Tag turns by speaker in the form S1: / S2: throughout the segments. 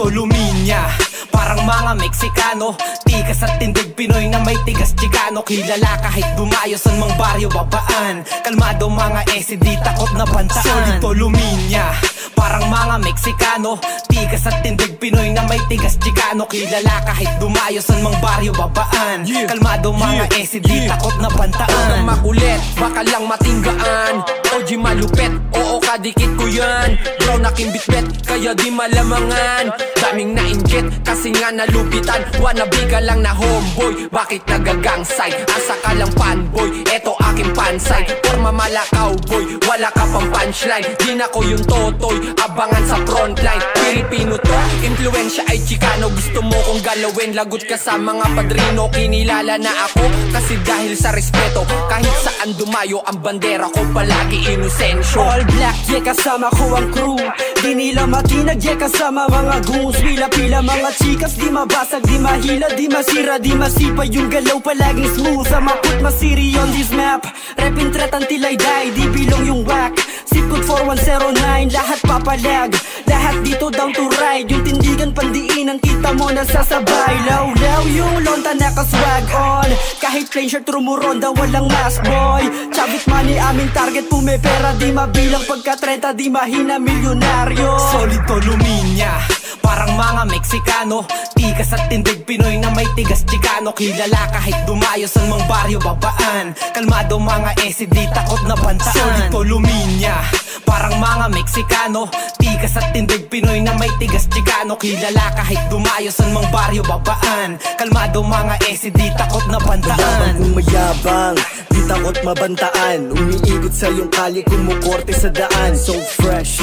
S1: to luminya, parang mga Meksikano. Tikas at tindig Pinoy na may tigas Chicano. Kilala kahit dumayo san mang baryo babaan. Kalmado mga di takot na bantaan. Solid to luminya, parang mga Meksikano. Tikas at tindig Pinoy na may tigas Chicano. Kilala kahit dumayo san mang baryo babaan. Kalmado mga di takot na bantaan.
S2: Makulit, baka lang matinggaan. OG malupet, oo kadikit ko yan. Brown aking bitbit, kaya di malamangan. Daming na-inject, kasi nga nalupitan. Wannabe ka lang na homeboy, bakit nagagangsay? Asa ka lang fanboy, eto aking pansay. Forma mala cowboy, wala ka pang punchline. Di na ko yung totoy, abangan sa frontline. Pilipino to, influensya ay Chicano. Gusto mo kong galawin, lagot ka sa mga padrino. Kinilala na ako, kasi dahil sa respeto. Kahit saan dumayo ang bandera ko, palagi inosensyo.
S3: All black, yeah, kasama ko ang crew. Di nila matinag, yeah, kasama mga goons. Pila-pila mga chikas, di mabasag, di mahila, di masira, di masipa. Yung galaw palaging smooth, I'ma put my city on this map. Repin threat until I die, di bilong yung whack. Zip code 4109, lahat papalag. Lahat dito down to ride. Yung tindigan pandiinan, kita mo nasasabay. Law-law yung lonta nakaswag on. Kahit plain shirt rumuronda, walang mask boy. Chavit money aming target, pumepera, di mabilang. Pagka 30, di mahina, milyonaryo.
S1: Solid to luminya, parang mga Meksikano. Tikas at tindig Pinoy na may tigas Chicano. Kilala kahit dumayo san mang baryo babaan. Kalmado mga di takot na bantaan. Solid to luminya, parang mga Meksikano. Tikas at tindig Pinoy na may tigas Chicano. Kilala kahit dumayo san mang baryo babaan. Kalmado mga di takot na bantaan.
S4: Mayabang kung mayabang, di takot mabantaan. Umiikot sa iyong kali, kumukorte sa daan. So fresh,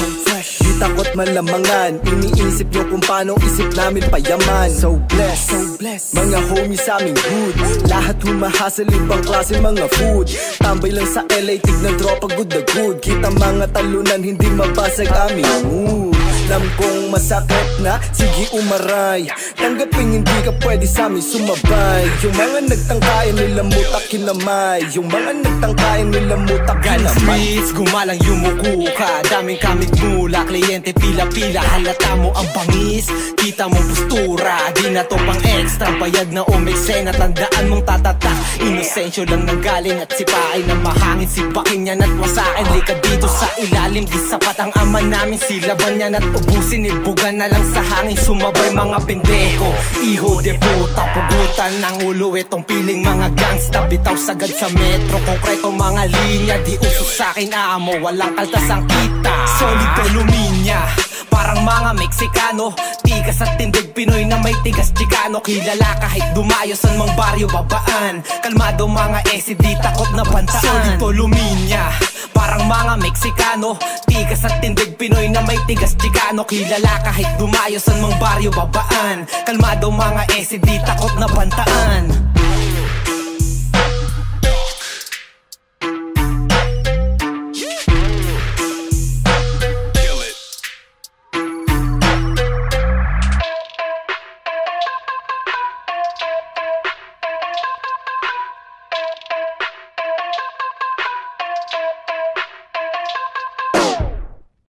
S4: di takot malamangan. Iniisip nyo kung paano isip namin payaman. So blessed, mga homies sa aming hood. Lahat humahasal, ibang klase mga food. Tambay lang sa LA, tignan tropa good na good. Kita mga talunan, hindi mabasag aming mood. Alam kong masakit na, sige umaray. Tanggapin hindi ka pwede sa amin sumabay. Yung mga nagtangkayan nila mutak kinamay. Yung mga nagtangkayan nila mutak kinamay.
S1: Streets, gumalang yumuko ka. Daming kamig mula, kliyente pila-pila. Halata mo ang bangis, kita mong postura. Di na to pang extra, bayad na umeksena. Tandaan mong tatata, inosensyo lang nang galing. At sipain na mahangin, sipakin yan at wasakin. Lika dito sa ilalim, di sapat ang ama namin. Silaban yan at ubusin, ibugan na lang sa hangin. Sumabay mga pendejo, iho de puta. Pugutan ng ulo itong piling mga gangsta. Bitaw sagad sa metro, konkreto mga linya. Di uso sa'kin amo, walang kaltas ang kita. Solid to luminya, parang mga Meksikano. Tikas at tindig Pinoy na may tigas Chicano. Kilala kahit dumayo san mang baryo babaan. Kalmado mga di takot na bantaan. Solid to luminya, parang mga Meksikano. Tikas at tindig Pinoy na may tigas Chicano. Kilala kahit dumayo san mang baryo babaan. Kalmado mga di takot na bantaan.